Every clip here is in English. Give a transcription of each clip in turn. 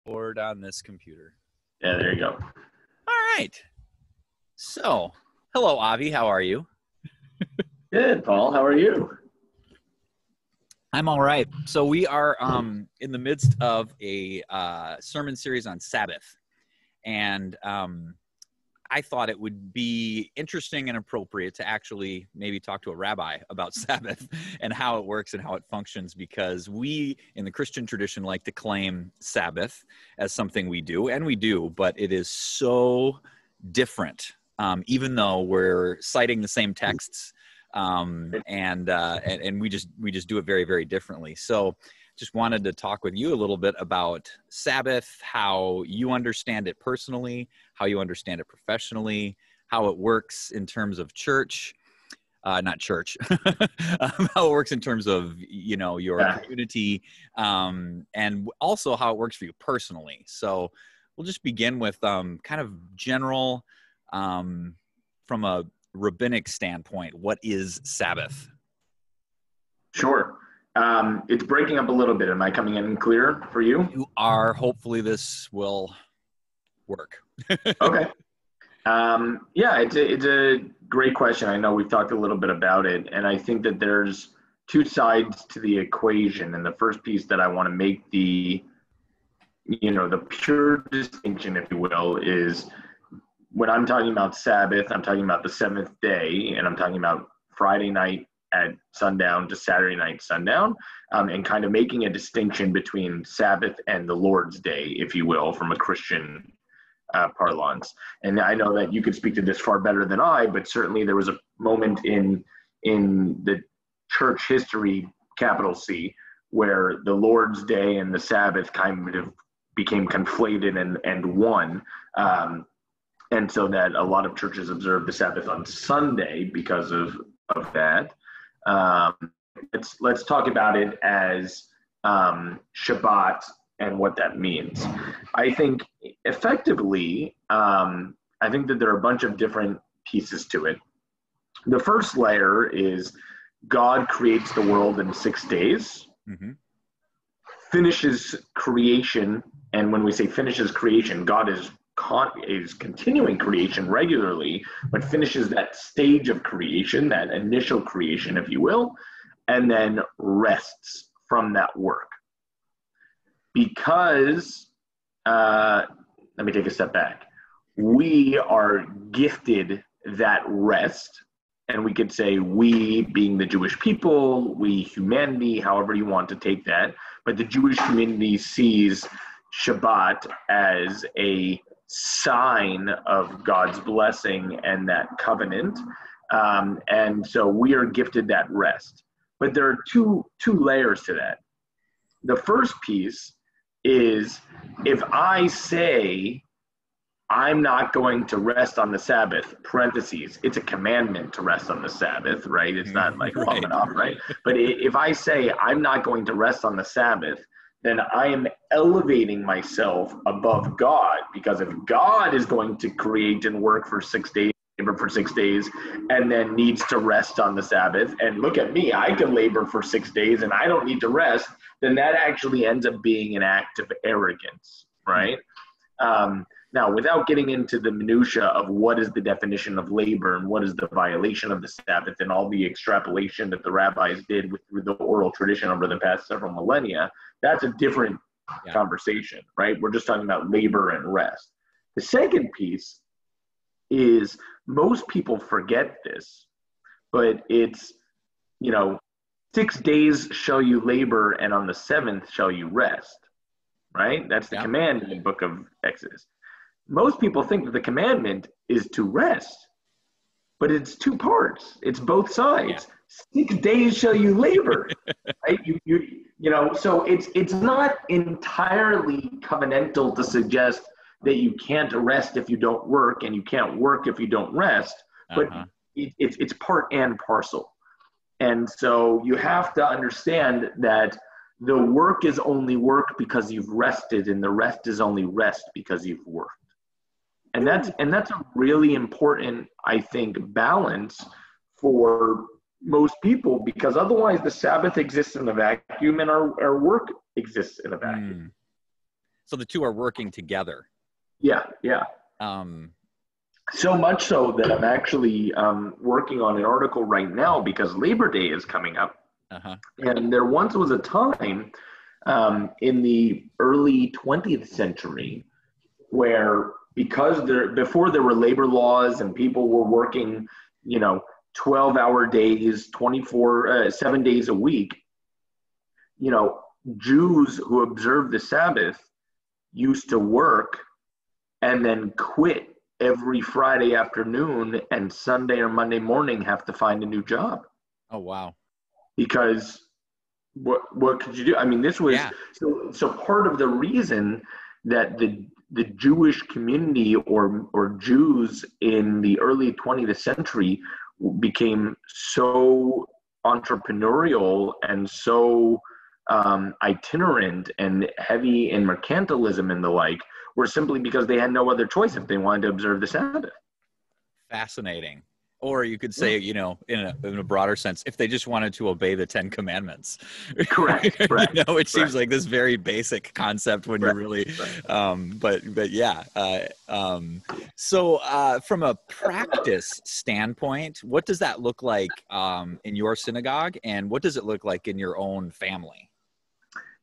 Board on this computer. Yeah, there you go. All right. So, hello, Avi. How are you? Good, Paul. How are you? I'm all right. So we are in the midst of a sermon series on Sabbath. And I thought it would be interesting and appropriate to actually maybe talk to a rabbi about Sabbath and how it works and how it functions, because we in the Christian tradition like to claim Sabbath as something we do, and we do, but it is so different, even though we're citing the same texts, and we just do it very, very differently. So just wanted to talk with you a little bit about Sabbath, how you understand it personally, how you understand it professionally, how it works in terms of church, not church, how it works in terms of, your community, and also how it works for you personally. So we'll just begin with kind of general, from a rabbinic standpoint, what is Sabbath? Sure. It's breaking up a little bit. Am I coming in clear for you? You are. Hopefully this will work. Okay. Yeah, it's a great question. I know we've talked a little bit about it, and I think that there's two sides to the equation. And the first piece that I want to make the pure distinction, if you will, is when I'm talking about Sabbath, I'm talking about the seventh day, and I'm talking about Friday night at sundown to Saturday night sundown, and kind of making a distinction between Sabbath and the Lord's Day, if you will, from a Christian parlance. And I know that you could speak to this far better than I, but certainly there was a moment in the church history, capital C, where the Lord's Day and the Sabbath kind of became conflated and one. And so that a lot of churches observe the Sabbath on Sunday because of that. Let's talk about it as Shabbat and what that means. I think effectively, I think that there are a bunch of different pieces to it. The first layer is God creates the world in 6 days, finishes creation, and when we say finishes creation, God is continuing creation regularly, but finishes that stage of creation, that initial creation, if you will, and then rests from that work. Because, let me take a step back. We are gifted that rest, and we could say we being the Jewish people, we humanity, however you want to take that, but the Jewish community sees Shabbat as a sign of God's blessing and that covenant, and so we are gifted that rest. But there are two layers to that. The first piece is, if I say I'm not going to rest on the Sabbath, parentheses, it's a commandment to rest on the Sabbath, right? It's not like right. Enough, right? But if I say I'm not going to rest on the Sabbath, then I am elevating myself above God, because if God is going to create and work for 6 days, labor for 6 days, and then needs to rest on the Sabbath, and look at me, I can labor for 6 days and I don't need to rest, then that actually ends up being an act of arrogance, right? Now, without getting into the minutia of what is the definition of labor and what is the violation of the Sabbath and all the extrapolation that the rabbis did through the oral tradition over the past several millennia, that's a different conversation, right? We're just talking about labor and rest. The second piece is, most people forget this, but it's, 6 days shall you labor, and on the seventh shall you rest, right? That's the command in the book of Exodus. Most people think that the commandment is to rest, but it's two parts. It's both sides. 6 days shall you labor, right? So it's not entirely covenantal to suggest that you can't rest if you don't work, and you can't work if you don't rest, but it's part and parcel. And so you have to understand that the work is only work because you've rested, and the rest is only rest because you've worked. And that's a really important, I think, balance for most people, because otherwise the Sabbath exists in the vacuum and our work exists in a vacuum. So the two are working together. Yeah. So much so that I'm actually working on an article right now because Labor Day is coming up. Uh-huh. And there once was a time in the early 20th century where before there were labor laws and people were working, 12-hour days, 7 days a week, Jews who observed the Sabbath used to work and then quit every Friday afternoon, and Sunday or Monday morning have to find a new job. Oh, wow. Because what could you do? I mean, this was so part of the reason that the Jewish community or Jews in the early 20th century became so entrepreneurial and so itinerant and heavy in mercantilism and the like were simply because they had no other choice if they wanted to observe the Sabbath. Fascinating. Or you could say, in a broader sense, if they just wanted to obey the 10 Commandments. Correct. Which seems like this very basic concept when you're really, but yeah. So from a practice standpoint, what does that look like in your synagogue, and what does it look like in your own family?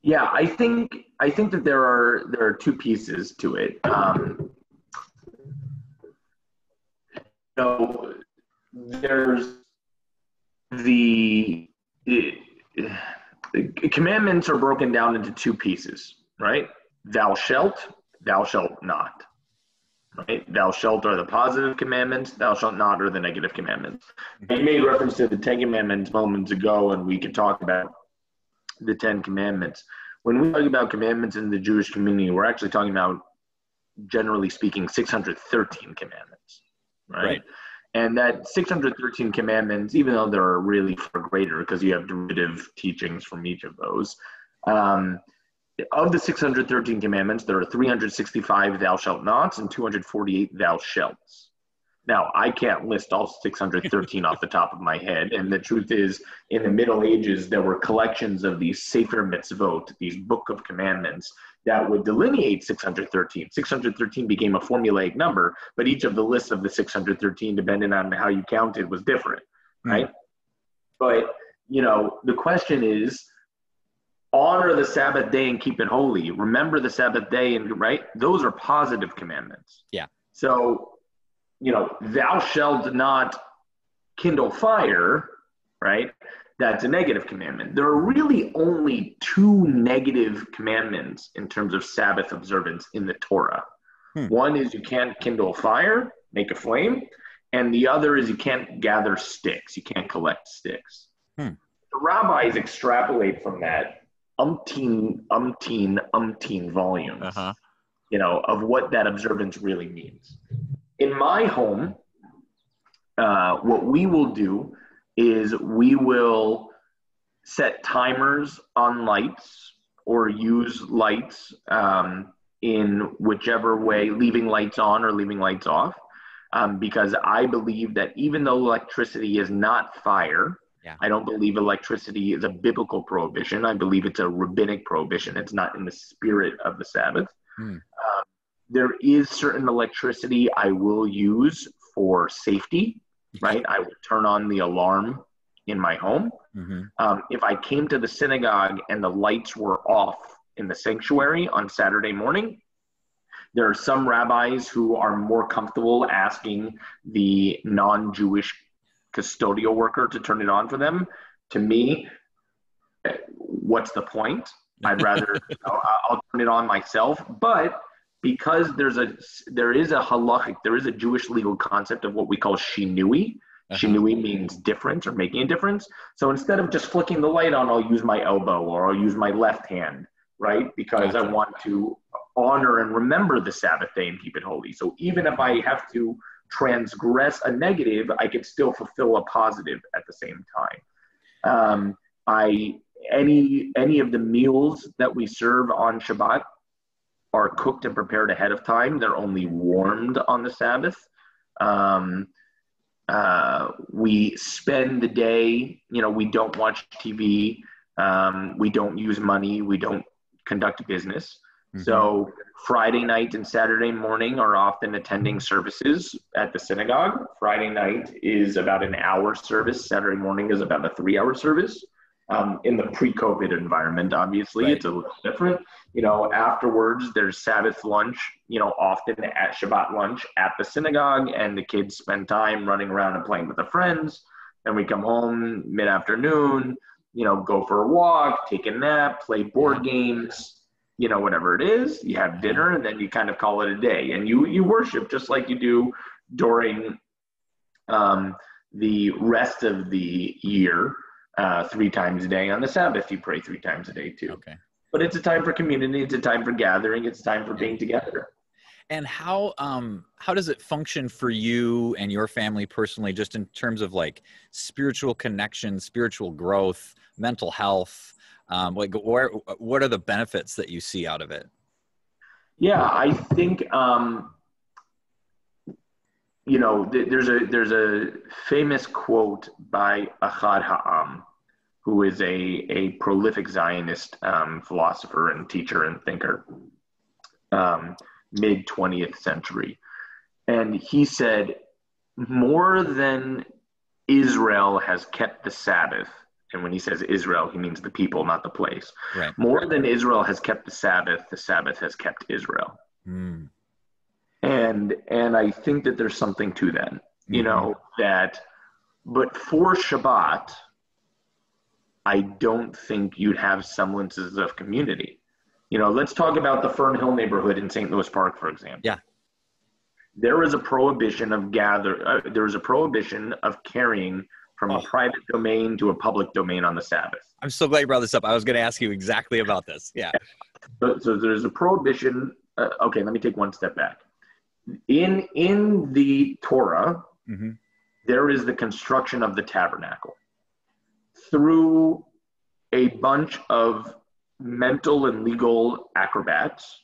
Yeah, I think that there are two pieces to it. There's the commandments are broken down into two pieces, right? Thou shalt not. Right? Thou shalt are the positive commandments, thou shalt not are the negative commandments. You made reference to the 10 Commandments moments ago, and we could talk about the 10 Commandments. When we talk about commandments in the Jewish community, we're actually talking about, generally speaking, 613 commandments, right? And that 613 commandments, even though there are really far greater because you have derivative teachings from each of those, of the 613 commandments, there are 365 thou shalt nots and 248 thou shalts. Now, I can't list all 613 off the top of my head, and the truth is, in the Middle Ages, there were collections of these Sefer Mitzvot, these Book of Commandments, that would delineate 613. 613 became a formulaic number, but each of the lists of the 613, depending on how you counted, was different, right? But, the question is, honor the Sabbath day and keep it holy. Remember the Sabbath day, and right? Those are positive commandments. Yeah. So, thou shalt not kindle fire, right? That's a negative commandment. There are really only two negative commandments in terms of Sabbath observance in the Torah. One is you can't kindle fire, make a flame, and the other is you can't gather sticks. You can't collect sticks. The rabbis extrapolate from that umpteen volumes, of what that observance really means. In my home, what we will do is we will set timers on lights or use lights in whichever way, leaving lights on or leaving lights off, because I believe that even though electricity is not fire, I don't believe electricity is a biblical prohibition. I believe it's a rabbinic prohibition. It's not in the spirit of the Sabbath. There is certain electricity I will use for safety, right? I will turn on the alarm in my home. If I came to the synagogue and the lights were off in the sanctuary on Saturday morning, there are some rabbis who are more comfortable asking the non-Jewish custodial worker to turn it on for them. To me, what's the point? I'd rather, I'll turn it on myself. But because there is a halachic, there is a Jewish legal concept of what we call shinui. Shinui means difference or making a difference. So instead of just flicking the light on, I'll use my elbow or I'll use my left hand, right? Because I want to honor and remember the Sabbath day and keep it holy. So even if I have to transgress a negative, I can still fulfill a positive at the same time. Any of the meals that we serve on Shabbat are cooked and prepared ahead of time. They're only warmed on the Sabbath. We spend the day, we don't watch TV. We don't use money. We don't conduct business. So Friday night and Saturday morning are often attending services at the synagogue. Friday night is about an hour service. Saturday morning is about a 3-hour service. In the pre-COVID environment, obviously, It's a little different. Afterwards, there's Sabbath lunch, often at Shabbat lunch at the synagogue, and the kids spend time running around and playing with their friends. Then we come home mid-afternoon, go for a walk, take a nap, play board games, whatever it is. You have dinner, and then you kind of call it a day. And you worship just like you do during the rest of the year. 3 times a day. On the Sabbath, you pray 3 times a day too. Okay. But it's a time for community. It's a time for gathering. It's a time for being together. And how does it function for you and your family personally, just in terms of like spiritual connection, spiritual growth, mental health? What are the benefits that you see out of it? Yeah, I think there's a famous quote by Achad Ha'am, who is a prolific Zionist philosopher and teacher and thinker, mid-20th century. And he said, more than Israel has kept the Sabbath, and when he says Israel, he means the people, not the place. Right. More than Israel has kept the Sabbath has kept Israel. Mm. And I think that there's something to that, but for Shabbat, I don't think you'd have semblances of community. Let's talk about the Fern Hill neighborhood in St. Louis Park, for example. Yeah. There is a prohibition of carrying from a private domain to a public domain on the Sabbath. I'm so glad you brought this up. I was going to ask you exactly about this. Yeah. So there's a prohibition. Okay, let me take one step back. In the Torah, there is the construction of the tabernacle through a bunch of mental and legal acrobatics.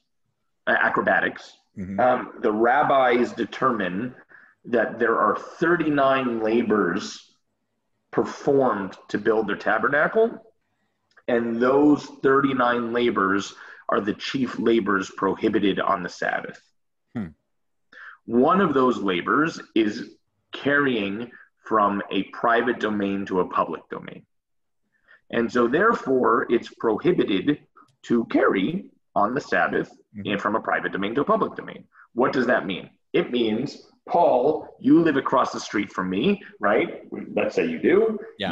The rabbis determine that there are 39 labors performed to build their tabernacle, and those 39 labors are the chief labors prohibited on the Sabbath. One of those labors is carrying from a private domain to a public domain. And so therefore, it's prohibited to carry on the Sabbath from a private domain to a public domain. What does that mean? It means, Paul, you live across the street from me, right? Let's say you do. Yeah.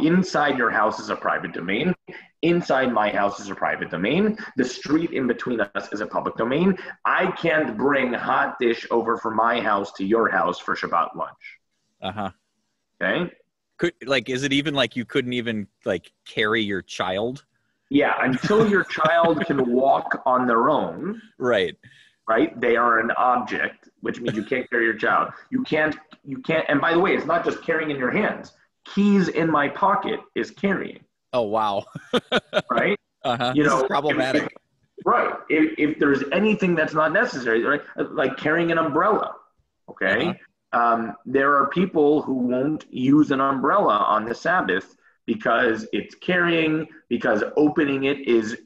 Inside your house is a private domain. Inside my house is a private domain. The street in between us is a public domain. I can't bring hot dish over from my house to your house for Shabbat lunch. Okay? Is it even like you couldn't even carry your child? Yeah, until your child can walk on their own. Right. Right? They are an object, which means you can't carry your child. You can't, and by the way, it's not just carrying in your hands. Keys in my pocket is carrying. Oh, wow. Right? This is problematic. If there's anything that's not necessary, right? Like carrying an umbrella, okay? There are people who won't use an umbrella on the Sabbath because it's carrying, because opening it is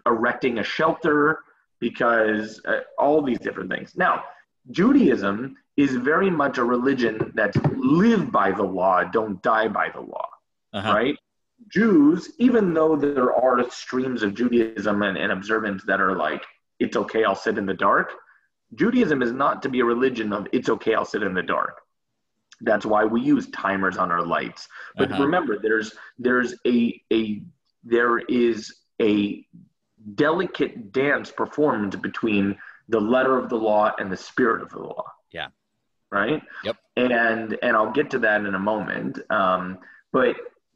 erecting a shelter, because all these different things. Now, Judaism is very much a religion that's live by the law, don't die by the law, right? Jews, even though there are streams of Judaism and observance that are like, it's okay, I'll sit in the dark, Judaism is not to be a religion of it's okay, I'll sit in the dark. That's why we use timers on our lights. But remember, there is a delicate dance performed between the letter of the law and the spirit of the law. Yeah. Right? Yep. And I'll get to that in a moment.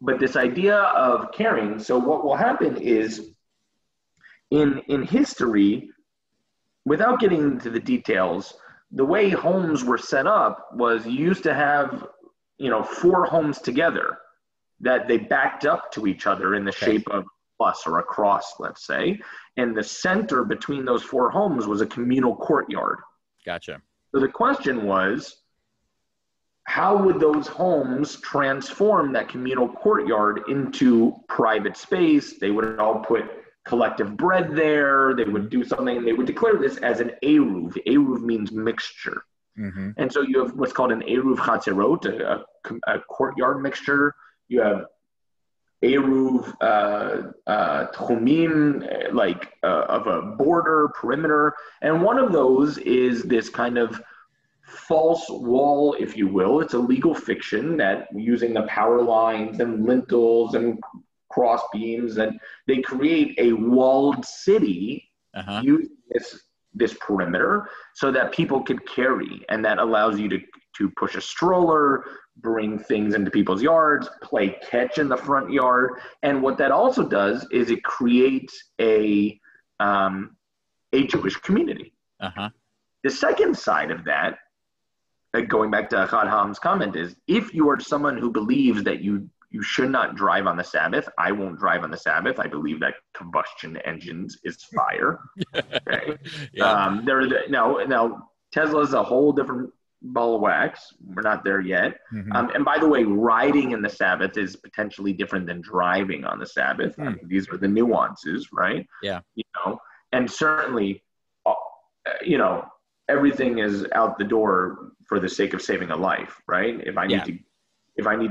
But this idea of carrying, so what will happen is in history, without getting into the details, the way homes were set up was you used to have, 4 homes together that they backed up to each other in the shape of a plus or a cross, let's say. And the center between those 4 homes was a communal courtyard. Gotcha. So the question was, how would those homes transform that communal courtyard into private space? They would all put collective bread there. They would do something. They would declare this as an eruv. Eruv means mixture. Mm-hmm. And so you have what's called an eruv chatzerot, a courtyard mixture. You have eruv tchumim, of a border, perimeter. And one of those is this kind of false wall, if you will. It's a legal fiction that using the power lines and lintels and cross beams, and they create a walled city using this perimeter so that people could carry, and that allows you to push a stroller, bring things into people's yards, play catch in the front yard. And what that also does is it creates a Jewish community. The second side of that, going back to Chad Ham's comment, is if you are someone who believes that you should not drive on the Sabbath, I won't drive on the Sabbath. I believe that combustion engines is fire. Okay. Yeah. Now Tesla's a whole different ball of wax. We're not there yet. And by the way, riding in the Sabbath is potentially different than driving on the Sabbath. I mean, these are the nuances, right? Yeah. And certainly, everything is out the door for the sake of saving a life, right? If I need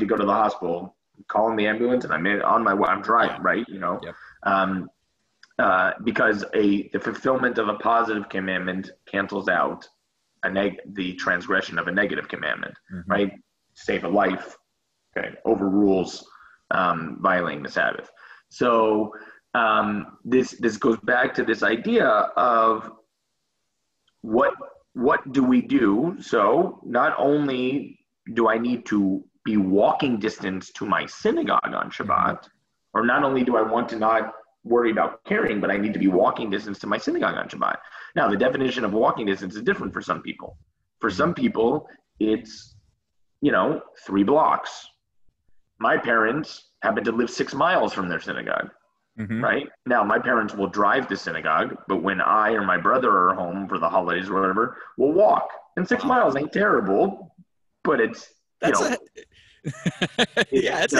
to go to the hospital, calling the ambulance, and I'm driving, right? Because the fulfillment of a positive commandment cancels out the transgression of a negative commandment, right? Save a life, okay, overrules violating the Sabbath. So this goes back to this idea of what do we do? So not only do I need to be walking distance to my synagogue on Shabbat, or not only do I want to not worry about carrying, but I need to be walking distance to my synagogue on Shabbat. Now, the definition of walking distance is different for some people. For some people, it's, 3 blocks. My parents happen to live 6 miles from their synagogue, right? Now, my parents will drive to synagogue, but when I or my brother are home for the holidays or whatever, we'll walk. And 6 miles ain't terrible, but it's, it's a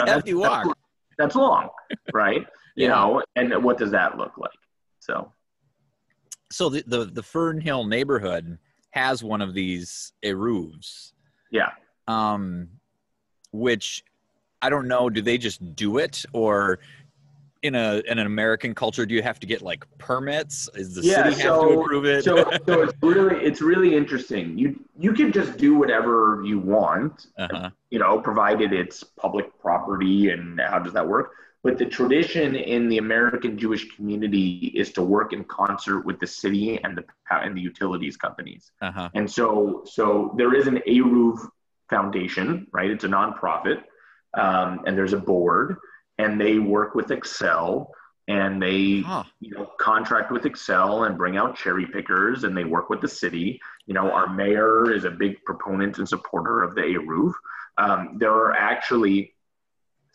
hefty walk. That's long, right? And what does that look like? So the Fern Hill neighborhood has one of these eruvs. Yeah. Which I don't know, do they just do it, or in an American culture, do you have to get like permits? Is the city have to approve it? so it's really interesting. You can just do whatever you want, provided it's public property. And how does that work? But the tradition in the American Jewish community is to work in concert with the city and the utilities companies. And so there is an eruv foundation, right? It's a nonprofit, and there's a board. And they work with Excel, and they contract with Excel and bring out cherry pickers, and they work with the city. Our mayor is a big proponent and supporter of the eruv. There are actually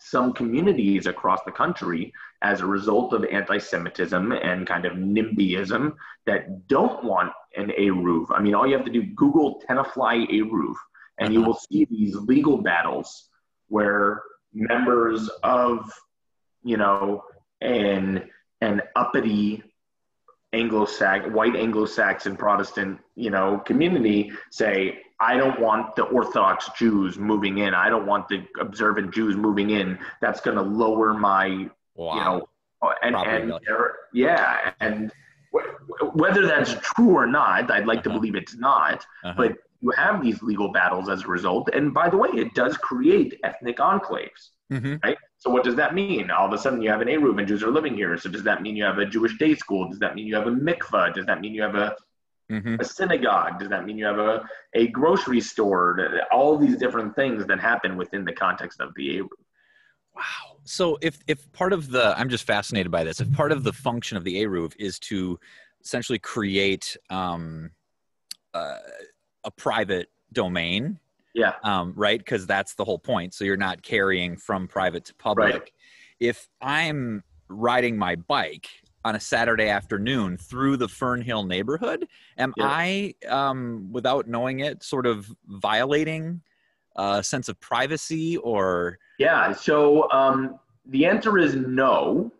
some communities across the country, as a result of anti-Semitism and kind of NIMBYism, that don't want an eruv. I mean, all you have to do, Google Tenafly eruv, and you will see these legal battles where members of, an uppity white Anglo-Saxon Protestant, community say, I don't want the Orthodox Jews moving in. I don't want the observant Jews moving in. That's going to lower my, and whether that's true or not, I'd like to believe it's not, but you have these legal battles as a result. And by the way, it does create ethnic enclaves, right? So what does that mean? All of a sudden you have an eruv and Jews are living here. So does that mean you have a Jewish day school? Does that mean you have a mikvah? Does that mean you have a synagogue? Does that mean you have a grocery store? All these different things that happen within the context of the eruv. Wow. So if part of I'm just fascinated by this, if part of the function of the eruv is to essentially create a private domain, right? Because that's the whole point. So you're not carrying from private to public. Right. If I'm riding my bike on a Saturday afternoon through the Fern Hill neighborhood, am I, without knowing it, sort of violating a sense of privacy? Or so the answer is no.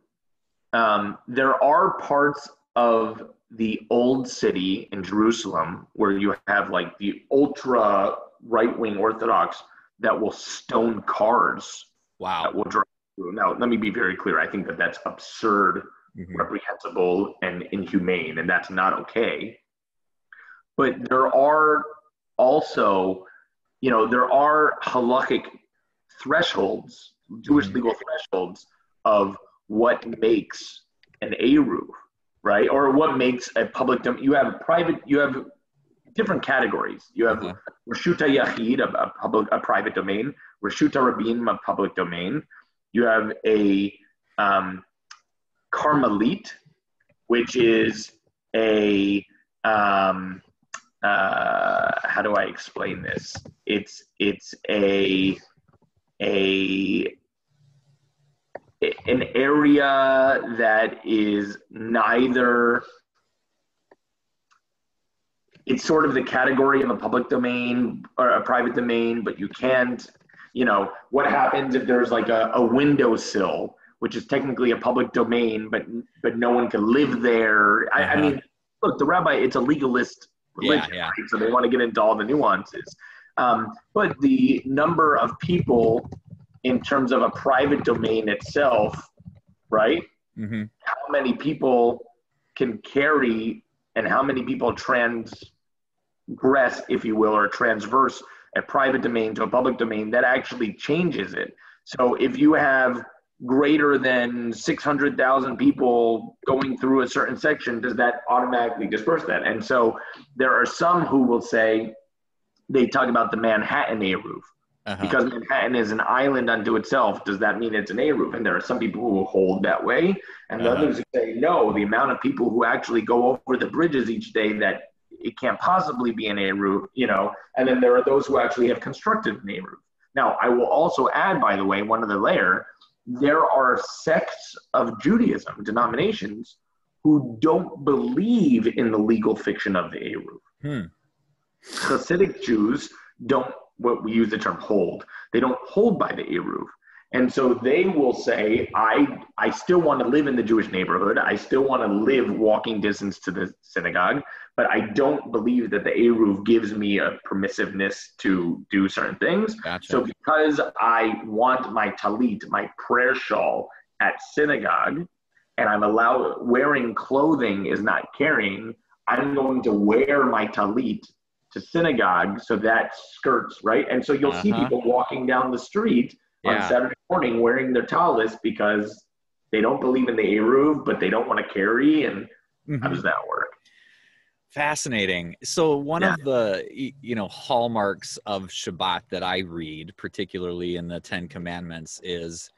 There are parts of the old city in Jerusalem where you have like the ultra right-wing Orthodox that will stone cars. Wow. That will drive through. Now, let me be very clear. I think that that's absurd, reprehensible, and inhumane, and that's not okay. But there are also, there are halakhic thresholds, Jewish legal thresholds of what makes an eruv, right? Or what makes a public domain. You have different categories. You have Reshuta Yachid, a private domain, Reshuta Rabin, a public domain. You have a Carmelite, which is a how do I explain this? It's an area that is neither, it's sort of the category of a public domain or a private domain, but you can't, what happens if there's like a windowsill, which is technically a public domain, but no one can live there. I mean, look, the rabbi, it's a legalist religion, right? So they want to get into all the nuances. But the number of people in terms of a private domain itself, right? How many people can carry and how many people transgress, if you will, or transverse a private domain to a public domain, that actually changes it. So if you have greater than 600,000 people going through a certain section, does that automatically disperse that? And so there are some who will say, they talk about the Manhattan eruv. Because Manhattan is an island unto itself, does that mean it's an eruv? And there are some people who hold that way, and others who say, no, the amount of people who actually go over the bridges each day, that it can't possibly be an eruv, and then there are those who actually have constructed an eruv. Now, I will also add, by the way, one other layer, there are sects of Judaism, denominations, who don't believe in the legal fiction of the eruv. Hasidic Jews don't, what we use the term hold, they don't hold by the eruv. And so they will say, I still want to live in the Jewish neighborhood. I still want to live walking distance to the synagogue, but I don't believe that the eruv gives me a permissiveness to do certain things. So because I want my talit, my prayer shawl at synagogue, and I'm allowed, wearing clothing is not carrying, I'm going to wear my talit to synagogue, so that skirts, right? And so you'll see people walking down the street on Saturday morning wearing their talis because they don't believe in the eruv, but they don't want to carry. And how does that work? Fascinating. So one of the hallmarks of Shabbat that I read, particularly in the Ten Commandments, is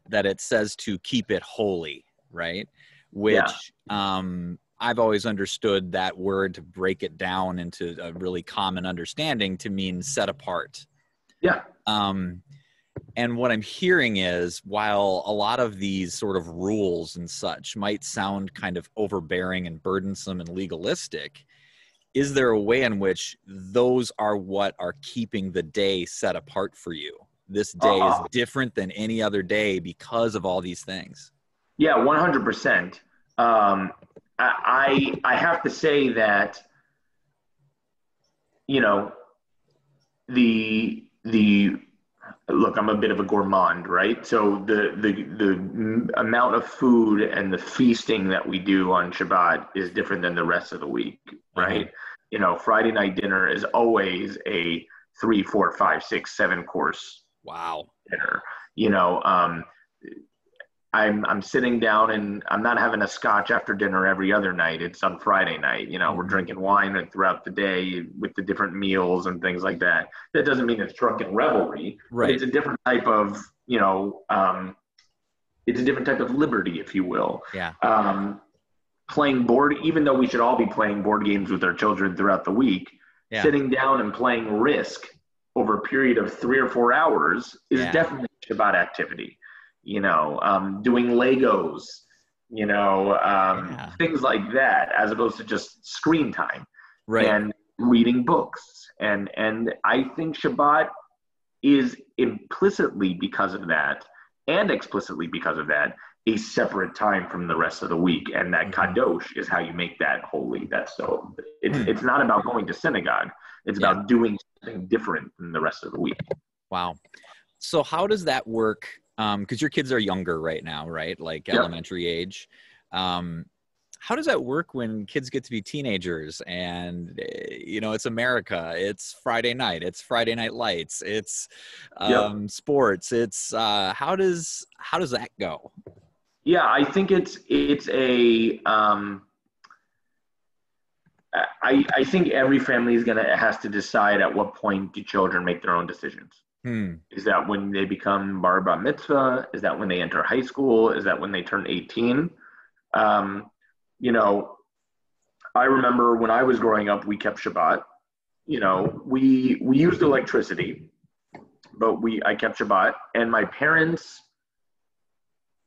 that it says to keep it holy, right? Which I've always understood that word, to break it down into a really common understanding, to mean set apart. And what I'm hearing is, while a lot of these sort of rules and such might sound kind of overbearing and burdensome and legalistic, is there a way in which those are what are keeping the day set apart for you? This day is different than any other day because of all these things. Yeah, 100%. I have to say that, look, I'm a bit of a gourmand, right? So the amount of food and the feasting that we do on Shabbat is different than the rest of the week, right? Friday night dinner is always a 3, 4, 5, 6, 7 course dinner. I'm sitting down and I'm not having a scotch after dinner every other night. It's on Friday night. We're drinking wine throughout the day with the different meals and things like that. That doesn't mean it's drunken revelry. Right. It's a different type of, it's a different type of liberty, if you will. Playing even though we should all be playing board games with our children throughout the week, sitting down and playing Risk over a period of 3 or 4 hours is definitely Shabbat activity. Doing Legos, things like that, as opposed to just screen time, and reading books. And I think Shabbat is implicitly because of that, and explicitly because of that, a separate time from the rest of the week. And that kadosh is how you make that holy. It's not about going to synagogue. It's about doing something different than the rest of the week. Wow. So how does that work? Because your kids are younger right now, right? Like elementary age. How does that work when kids get to be teenagers and, it's America, it's Friday night, it's Friday Night Lights, it's sports, it's how does that go? Yeah, I think I think every family has to decide at what point do children make their own decisions. Is that when they become bar mitzvah? Is that when they enter high school? Is that when they turn 18? I remember when I was growing up, we kept Shabbat. We used electricity, but I kept Shabbat, and my parents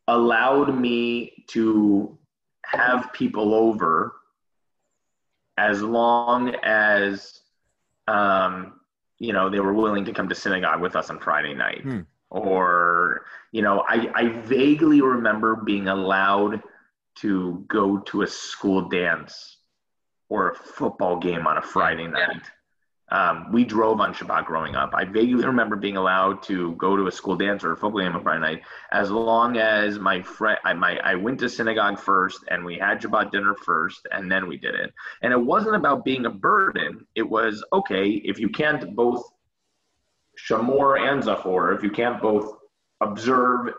allowed me to have people over as long as they were willing to come to synagogue with us on Friday night. Or I vaguely remember being allowed to go to a school dance or a football game on a Friday night. We drove on Shabbat growing up. I vaguely remember being allowed to go to a school dance or a football game on Friday night, as long as I went to synagogue first and we had Shabbat dinner first, and then we did it. And it wasn't about being a burden. It was, okay, if you can't both Shamor and Zachor, if you can't both observe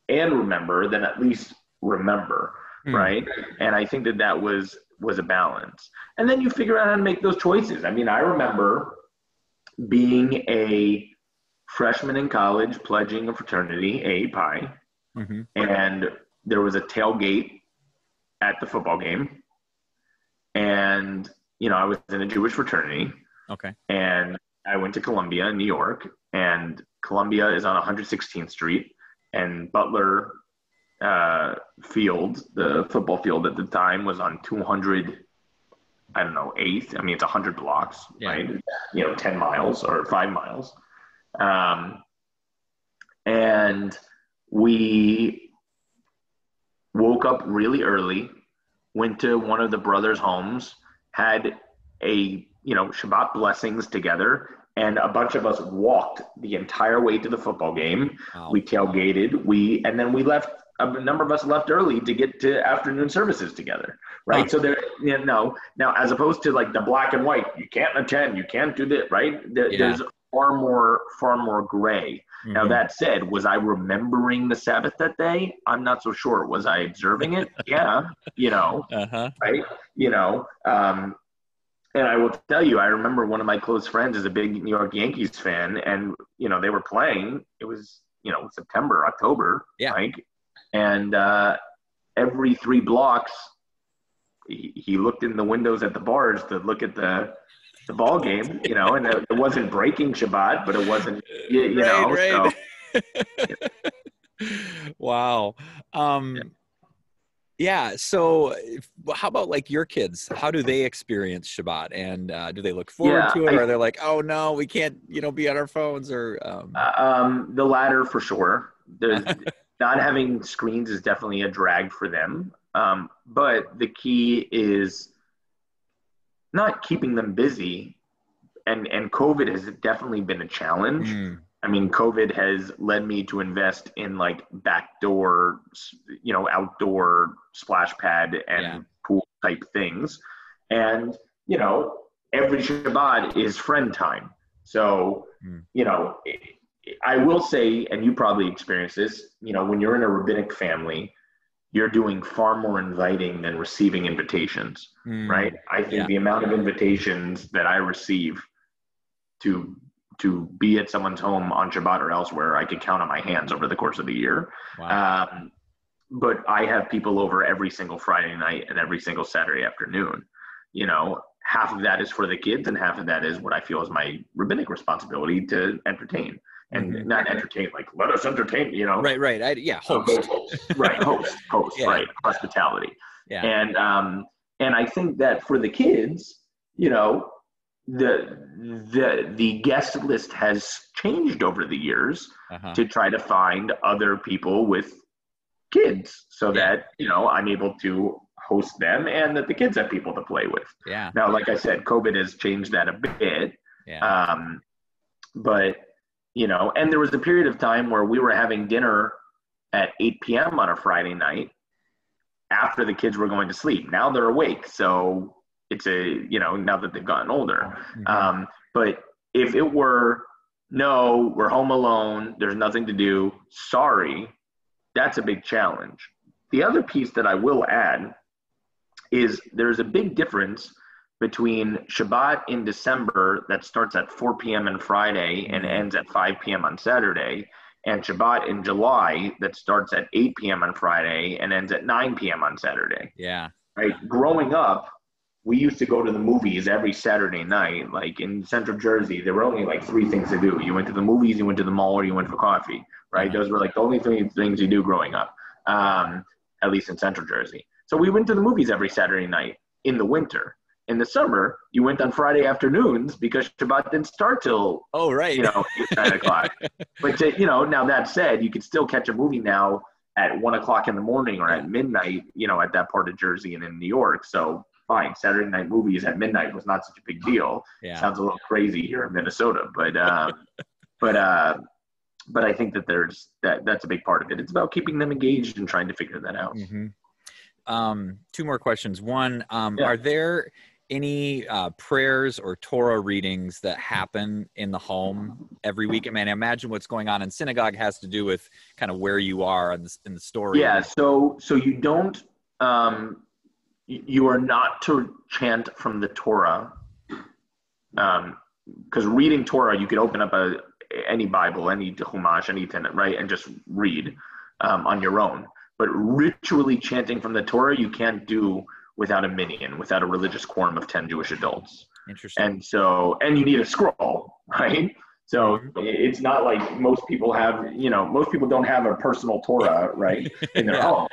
and remember, then at least remember, right? And I think that was a balance. And then you figure out how to make those choices. I mean, I remember being a freshman in college, pledging a fraternity, A Pi, and there was a tailgate at the football game. And, I was in a Jewish fraternity. Okay. And I went to Columbia in New York, and Columbia is on 116th Street, and Butler field, the football field at the time, was on 200, 8th. I mean, it's 100 blocks, right? 10 miles or 5 miles. And we woke up really early, went to one of the brothers' homes, had a, Shabbat blessings together, and a bunch of us walked the entire way to the football game. Wow. We tailgated, and then we left. A number of us left early to get to afternoon services together, right? Huh. So there, now as opposed to like the black and white, you can't attend, you can't do that, right? There's far more gray. Now that said, was I remembering the Sabbath that day? I'm not so sure. Was I observing it? Yeah, right? And I will tell you, I remember one of my close friends is a big New York Yankees fan, and they were playing. It was September, October, right? And every 3 blocks, he looked in the windows at the bars to look at the ball game, and it wasn't breaking Shabbat, but it wasn't, right. So. Wow. So how about like your kids? How do they experience Shabbat? And do they look forward to it? Or are they like, oh no, we can't, be on our phones? Or the latter for sure. Not having screens is definitely a drag for them. But the key is not keeping them busy. And COVID has definitely been a challenge. I mean, COVID has led me to invest in like backdoor, outdoor splash pad and pool type things. And, every Shabbat is friend time. So, I will say, and you probably experience this, when you're in a rabbinic family, you're doing far more inviting than receiving invitations, right? I think the amount of invitations that I receive to be at someone's home on Shabbat or elsewhere, I could count on my hands over the course of the year. Wow. But I have people over every single Friday night and every single Saturday afternoon. Half of that is for the kids, and half of that is what I feel is my rabbinic responsibility to entertain. And not entertain, like, let us entertain, Right. Host. Right, host, right, hospitality. Yeah. And I think that for the kids, the guest list has changed over the years to try to find other people with kids so that, I'm able to host them and that the kids have people to play with. Yeah. Now, like I said, COVID has changed that a bit. Yeah. But, and there was a period of time where we were having dinner at 8 p.m. on a Friday night after the kids were going to sleep. Now they're awake. So it's now that they've gotten older. Mm-hmm. But if it were, no, we're home alone, there's nothing to do, sorry, that's a big challenge. The other piece that I will add is there's a big difference between Shabbat in December that starts at 4 p.m. on Friday and ends at 5 p.m. on Saturday, and Shabbat in July that starts at 8 p.m. on Friday and ends at 9 p.m. on Saturday. Yeah. Right? Growing up, we used to go to the movies every Saturday night. Like in Central Jersey, there were only like 3 things to do. You went to the movies, you went to the mall, or you went for coffee, right? Those were like the only 3 things you do growing up, at least in Central Jersey. So we went to the movies every Saturday night in the winter. In the summer, you went on Friday afternoons because Shabbat didn't start till, 8, 9 o'clock. But, now that said, you could still catch a movie now at 1 o'clock in the morning or at midnight, at that part of Jersey and in New York. So fine, Saturday night movies at midnight was not such a big deal. Yeah. Sounds a little crazy here in Minnesota, but I think that that's a big part of it. It's about keeping them engaged and trying to figure that out. Mm-hmm. 2 more questions. One, are there any prayers or Torah readings that happen in the home every week? I mean, I imagine what's going on in synagogue has to do with kind of where you are in the story. Yeah. So you don't, you are not to chant from the Torah, because reading Torah, you could open up any Bible, any Chumash, anything, right, and just read on your own. But ritually chanting from the Torah, you can't do without a minyan, without a religious quorum of 10 Jewish adults. Interesting. And you need a scroll, right? So it's not like most people don't have a personal Torah, right, in their home.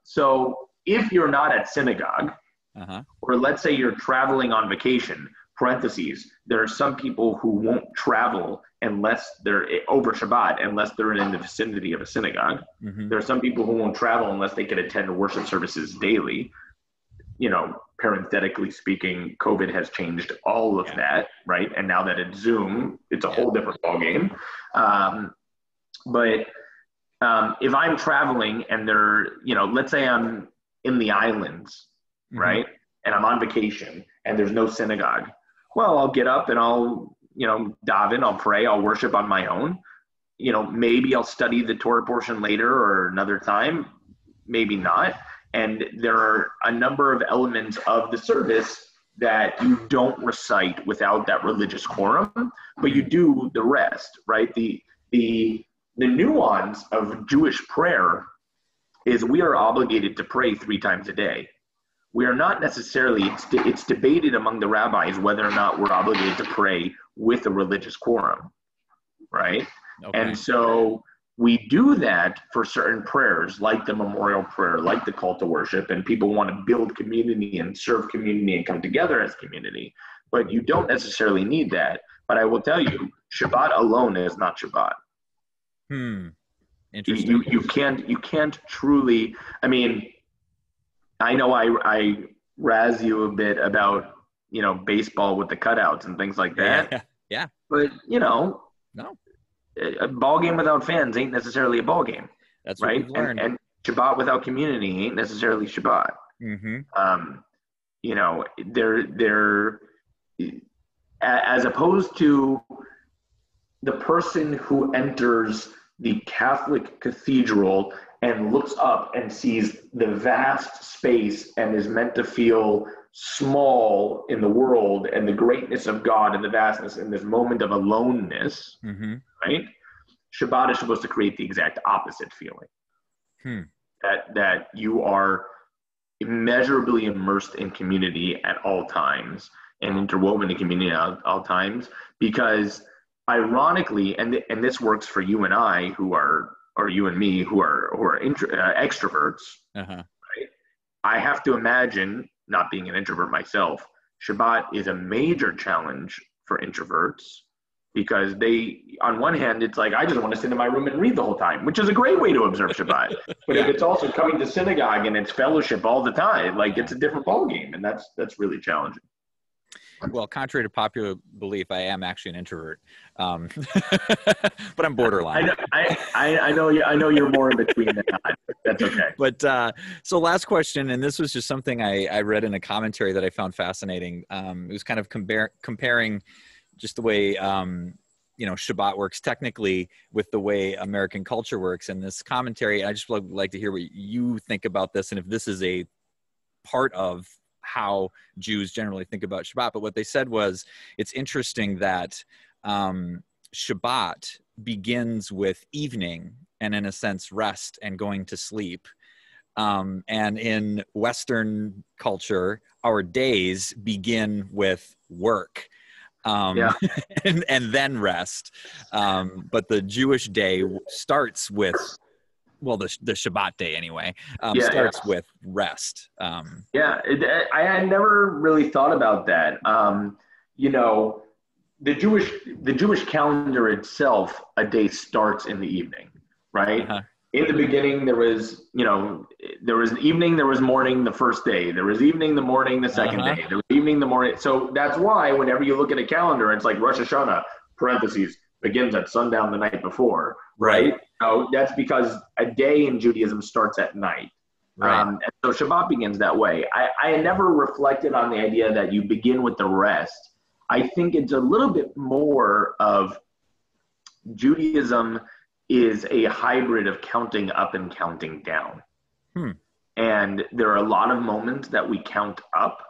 So if you're not at synagogue, or let's say you're traveling on vacation, parentheses, there are some people who won't travel unless they're over Shabbat, unless they're in the vicinity of a synagogue. There are some people who won't travel unless they can attend worship services daily. Parenthetically speaking, COVID has changed all of that, right? And now that it's Zoom, it's a whole different ballgame. But if I'm traveling and let's say I'm in the islands, right? And I'm on vacation and there's no synagogue. Well, I'll get up and I'll, daven, I'll pray, I'll worship on my own. Maybe I'll study the Torah portion later or another time, maybe not. And there are a number of elements of the service that you don't recite without that religious quorum, but you do the rest, right? The nuance of Jewish prayer is we are obligated to pray 3 times a day. We are not necessarily, it's debated among the rabbis whether or not we're obligated to pray with a religious quorum, right? Okay. And so we do that for certain prayers, like the memorial prayer, like the call to worship, and people want to build community and serve community and come together as community. But you don't necessarily need that. But I will tell you, Shabbat alone is not Shabbat. Interesting. You can't truly, I mean, I know I razz you a bit about, baseball with the cutouts and things like that. Yeah. But, no. A ball game without fans ain't necessarily a ball game. That's what right. We've learned. And Shabbat without community ain't necessarily Shabbat. They're as opposed to the person who enters the Catholic cathedral and looks up and sees the vast space and is meant to feel small in the world and the greatness of God and the vastness in this moment of aloneness, right? Shabbat is supposed to create the exact opposite feeling. That you are immeasurably immersed in community at all times and interwoven in community at all times, because ironically, and this works for you and I who are, or you and me who are extroverts, right? I have to imagine, not being an introvert myself, Shabbat is a major challenge for introverts because on one hand, it's like, I just want to sit in my room and read the whole time, which is a great way to observe Shabbat. But if it's also coming to synagogue and it's fellowship all the time, like it's a different ballgame, and that's really challenging. Well, contrary to popular belief, I am actually an introvert, but I'm borderline. I know you're more in between than I. That's okay. But so last question, and this was just something I read in a commentary that I found fascinating. It was kind of comparing just the way Shabbat works technically with the way American culture works. And this commentary, I just would like to hear what you think about this, and if this is a part of how Jews generally think about Shabbat. But what they said was, it's interesting that Shabbat begins with evening and, in a sense, rest and going to sleep. And in Western culture, our days begin with work and then rest. But the Jewish day starts with, well, the Shabbat day anyway, starts with rest. I had never really thought about that. The Jewish calendar itself, a day starts in the evening, right? Uh-huh. In the beginning, there was evening, there was morning the first day, there was evening, the morning, the second day, there was evening, the morning. So that's why whenever you look at a calendar, it's like Rosh Hashanah, parentheses, begins at sundown the night before, right? So that's because a day in Judaism starts at night. Right. And so Shabbat begins that way. I had never reflected on the idea that you begin with the rest. I think it's a little bit more of Judaism is a hybrid of counting up and counting down. And there are a lot of moments that we count up.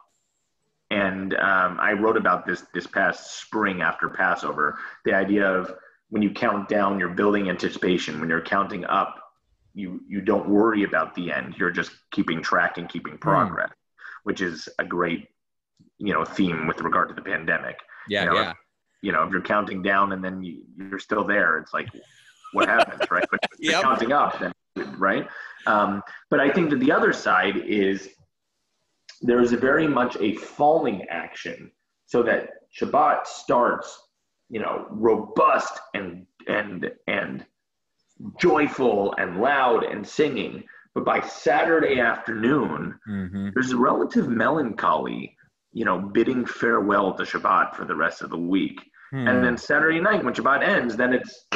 And I wrote about this past spring after Passover, the idea of when you count down, you're building anticipation. When you're counting up, you don't worry about the end. You're just keeping track and keeping progress, which is a great, theme with regard to the pandemic. If you're counting down and then you're still there, it's like, what happens, right? But if you're counting up, then, right? But I think that the other side is there is very much a falling action, so that Shabbat starts, robust and joyful and loud and singing. But by Saturday afternoon, there's a relative melancholy, bidding farewell to Shabbat for the rest of the week. And then Saturday night, when Shabbat ends, then it's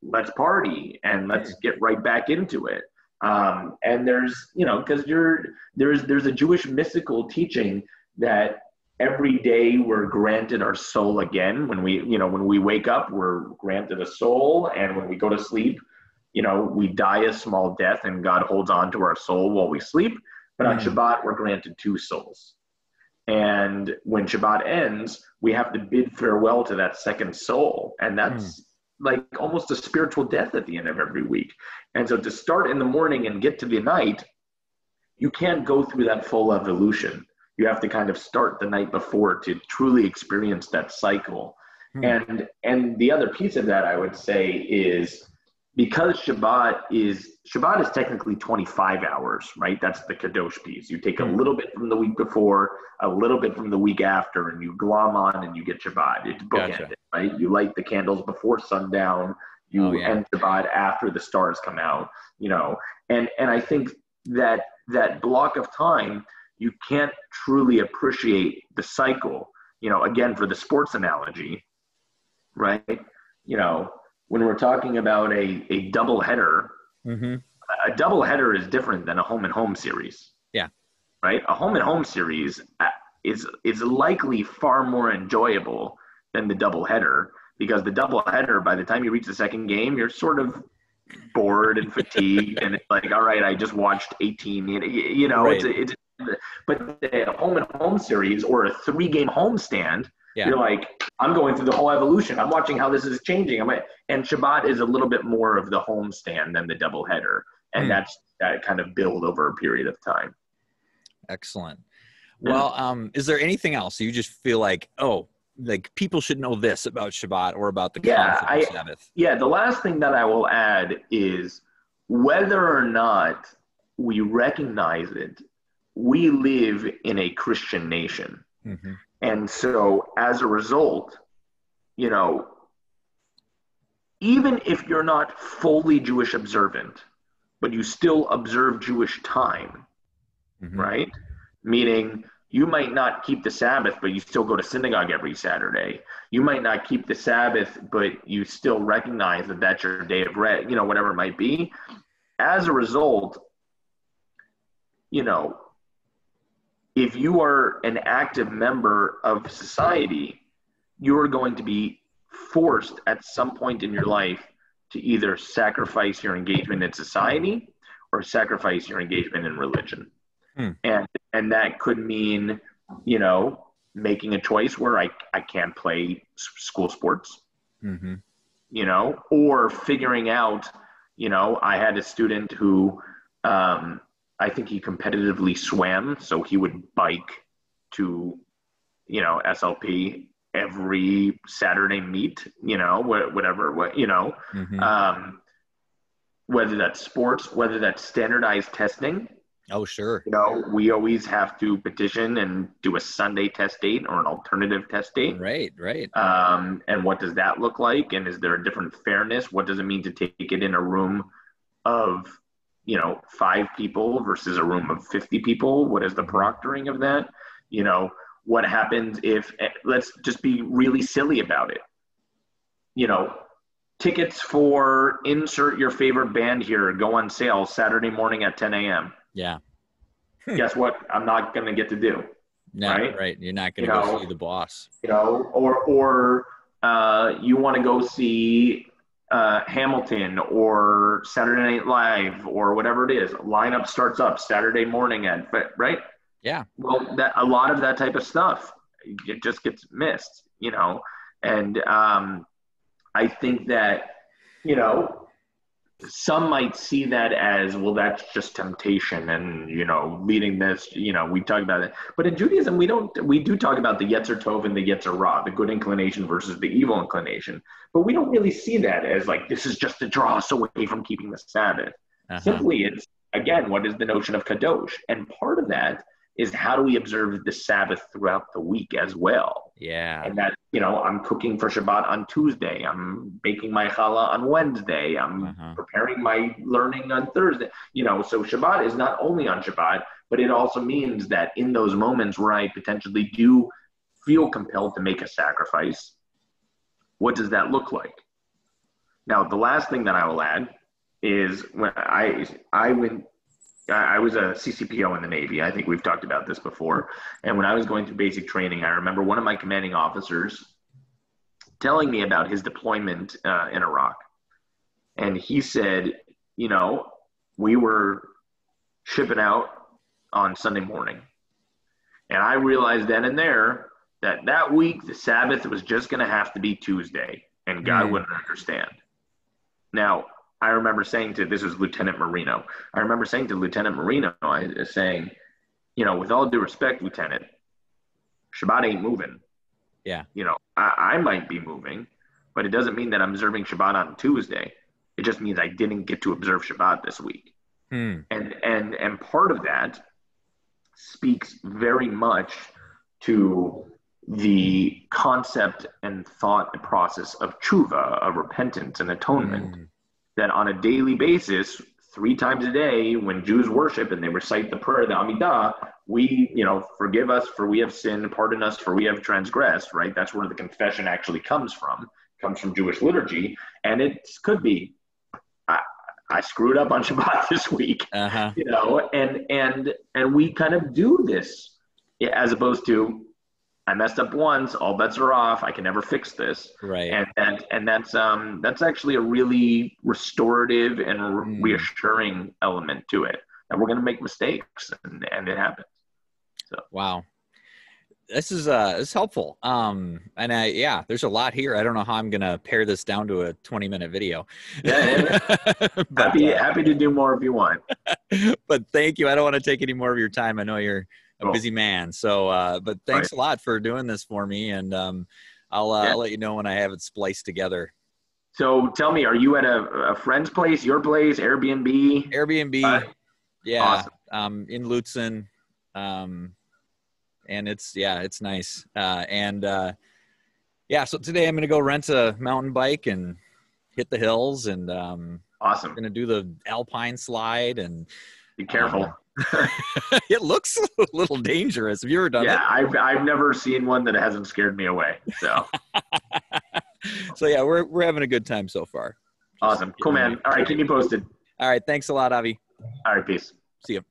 let's party and let's get right back into it. And there's, because there's a Jewish mystical teaching that every day we're granted our soul again. When we wake up, we're granted a soul, and when we go to sleep, we die a small death, and God holds on to our soul while we sleep. But on Shabbat, we're granted two souls. And when Shabbat ends, we have to bid farewell to that second soul. And that's like almost a spiritual death at the end of every week. And so to start in the morning and get to the night, you can't go through that full evolution. You have to kind of start the night before to truly experience that cycle. And the other piece of that, I would say, is because Shabbat is technically 25 hours, right? That's the Kadosh piece. You take a little bit from the week before, a little bit from the week after, and you glom on and you get Shabbat. It's bookended, right? You light the candles before sundown. You end Shabbat after the stars come out, And I think that block of time, you can't truly appreciate the cycle, again, for the sports analogy, right? When we're talking about a double header, a double header is different than a home and home series. Yeah. Right? A home and home series is likely far more enjoyable than the double header, because the double header, by the time you reach the second game, you're sort of bored and fatigued, and it's like, all right, I just watched 18, right. But the home and home series or a 3-game homestand, you're like, I'm going through the whole evolution. I'm watching how this is changing. And Shabbat is a little bit more of the homestand than the doubleheader. And that kind of build over a period of time. Excellent. Well, is there anything else you just feel like, people should know this about Shabbat or about the concept of Sabbath? Yeah, the last thing that I will add is whether or not we recognize it, we live in a Christian nation. And so as a result, even if you're not fully Jewish observant, but you still observe Jewish time, right? Meaning you might not keep the Sabbath, but you still go to synagogue every Saturday. You might not keep the Sabbath, but you still recognize that that's your day of rest, whatever it might be. As a result, if you are an active member of society, you are going to be forced at some point in your life to either sacrifice your engagement in society or sacrifice your engagement in religion. And that could mean, making a choice where I can't play school sports, or figuring out, I had a student who, I think he competitively swam. So he would bike to, SLP every Saturday meet, whatever, whether that's sports, whether that's standardized testing. Oh, sure. We always have to petition and do a Sunday test date or an alternative test date. Right. And what does that look like? And is there a different fairness? What does it mean to take it in a room of, 5 people versus a room of 50 people? What is the proctoring of that? What happens if, let's just be really silly about it. Tickets for insert your favorite band here go on sale Saturday morning at 10 a.m. Yeah. Guess what? I'm not going to get to do. No, right. You're not going to go see the boss. Or you want to go see Hamilton or Saturday Night Live or whatever it is. Lineup starts up Saturday morning right? Yeah. Well, a lot of that type of stuff, it just gets missed, and I think that, some might see that as, well, that's just temptation and, leading this, we talk about it. But in Judaism, we do talk about the Yetzer Tov and the Yetzer Ra, the good inclination versus the evil inclination. But we don't really see that as like, this is just to draw us away from keeping the Sabbath. Simply, it's, again, what is the notion of Kadosh? And part of that is how do we observe the Sabbath throughout the week as well? Yeah. And that, I'm cooking for Shabbat on Tuesday. I'm baking my challah on Wednesday. I'm preparing my learning on Thursday. So Shabbat is not only on Shabbat, but it also means that in those moments where I potentially do feel compelled to make a sacrifice, what does that look like? Now, the last thing that I will add is when I was a CCPO in the Navy. I think we've talked about this before. And when I was going through basic training, I remember one of my commanding officers telling me about his deployment in Iraq. And he said, we were shipping out on Sunday morning. And I realized then and there that week, the Sabbath was just going to have to be Tuesday. And God wouldn't understand. Now, I remember saying this was Lieutenant Marino. I remember saying to Lieutenant Marino, with all due respect, Lieutenant, Shabbat ain't moving. Yeah. I might be moving, but it doesn't mean that I'm observing Shabbat on Tuesday. It just means I didn't get to observe Shabbat this week. And part of that speaks very much to the concept and thought and process of tshuva, of repentance and atonement. That on a daily basis, 3 times a day, when Jews worship and they recite the prayer, the Amidah, we, forgive us for we have sinned, pardon us for we have transgressed, right? That's where the confession actually comes from Jewish liturgy. And it could be, I screwed up on Shabbat this week, and we kind of do this as opposed to, I messed up once, all bets are off, I can never fix this. Right. And that's actually a really restorative and reassuring element to it. And we're going to make mistakes and it happens. So. Wow. This is helpful. And there's a lot here. I don't know how I'm going to pare this down to a 20-minute video. Yeah. But, happy to do more if you want. But thank you. I don't want to take any more of your time. I know you're a busy man. So, but thanks a lot for doing this for me. And I'll let you know when I have it spliced together. So tell me, are you at a friend's place, your place, Airbnb? Airbnb. Yeah. Awesome. In Lutzen. And it's nice. So today I'm going to go rent a mountain bike and hit the hills, and Awesome. going to do the alpine slide, and Be careful. it looks a little dangerous. Have you ever done it? Yeah, I've never seen one that hasn't scared me away. So So yeah, we're having a good time so far. awesome. Cool, man. All right, keep me posted. All right, thanks a lot, Avi. All right, peace. See you.